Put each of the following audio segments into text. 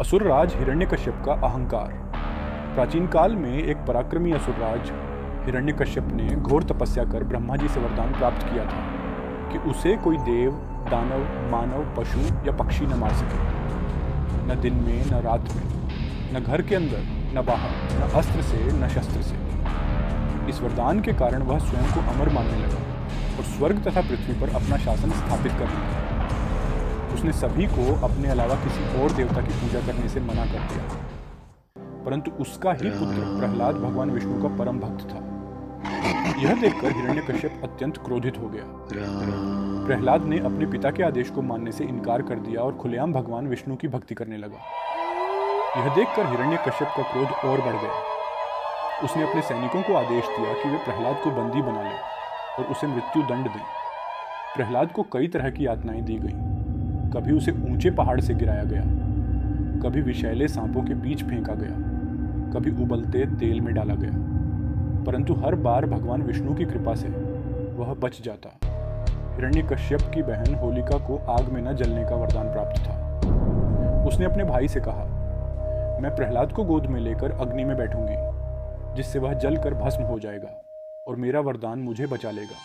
असुरराज हिरण्यकश्यप का अहंकार। प्राचीन काल में एक पराक्रमी असुरराज हिरण्यकश्यप ने घोर तपस्या कर ब्रह्मा जी से वरदान प्राप्त किया था कि उसे कोई देव, दानव, मानव, पशु या पक्षी न मार सके। न दिन में, न रात में, न घर के अंदर, न बाहर, न अस्त्र से, न शस्त्र से। इस वरदान के कारण वह स्वयं को अमर मानने लगा और स्वर्ग तथा पृथ्वी पर अपना शासन स्थापित करने लगा। उसने सभी को अपने अलावा किसी और देवता की पूजा करने से मना कर दिया, परंतु उसका ही पुत्र प्रहलाद भगवान विष्णु का परम भक्त था। यह देखकर हिरण्यकश्यप अत्यंत क्रोधित हो गया। प्रहलाद ने अपने पिता के आदेश को मानने से इनकार कर दिया और खुलेआम भगवान विष्णु की भक्ति करने लगा। यह देखकर हिरण्यकश्यप का क्रोध और बढ़ गया। उसने अपने सैनिकों को आदेश दिया कि वे प्रहलाद को बंदी बना लें और उसे मृत्यु दंड दें। प्रहलाद को कई तरह की यातनाएं दी गईं। कभी उसे ऊंचे पहाड़ से गिराया गया, कभी विषैले सांपों के बीच फेंका गया, कभी उबलते तेल में डाला गया, परंतु हर बार भगवान विष्णु की कृपा से वह बच जाता। हिरण्यकश्यप की बहन होलिका को आग में न जलने का वरदान प्राप्त था। उसने अपने भाई से कहा, मैं प्रहलाद को गोद में लेकर अग्नि में बैठूंगी, जिससे वह जलकर भस्म हो जाएगा और मेरा वरदान मुझे बचा लेगा।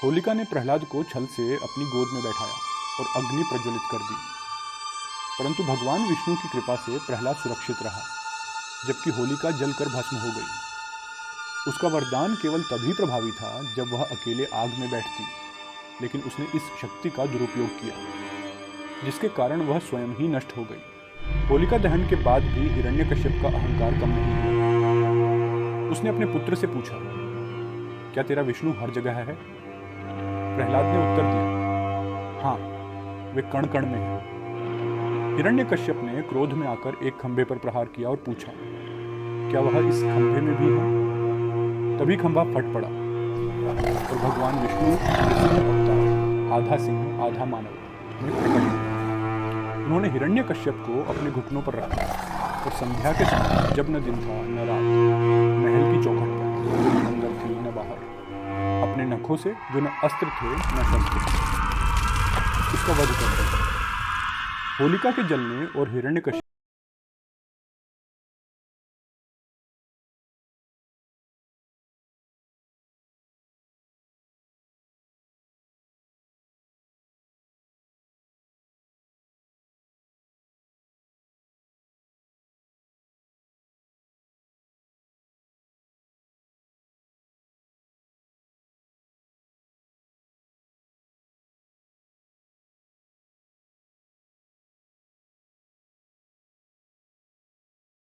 होलिका ने प्रहलाद को छल से अपनी गोद में बैठाया और अग्नि प्रज्वलित कर दी, परंतु भगवान विष्णु की कृपा से प्रहलाद सुरक्षित रहा, जबकि होलिका जलकर भस्म हो गई। उसका वरदान केवल तभी प्रभावी था जब वह अकेले आग में बैठती, लेकिन उसने इस शक्ति का दुरुपयोग किया, जिसके कारण वह स्वयं ही नष्ट हो गई। होलिका दहन के बाद भी हिरण्यकश्यप का अहंकार कम नहीं हुआ। उसने अपने पुत्र से पूछा, क्या तेरा विष्णु हर जगह है? प्रहलाद ने उत्तर दिया, हाँ, वे कण कण में है। हिरण्यकश्यप ने क्रोध में आकर एक खंभे पर प्रहार किया और पूछा, क्या वह इस खंभे में भी है? तभी खंभा फट पड़ा और भगवान विष्णु अवतार, आधा सिंह आधा मानव में प्रकट हुए। उन्होंने हिरण्यकश्यप को अपने घुटनों पर रखा और संध्या के समय, जब न दिन था न रात, महल की चौखट पर, न अंदर थी न बाहर, अपने नखों से, जो न अस्त्र थे न शस्त्र, उसका वध कर दिया। होलिका के जलने और हिरण्यकश्यप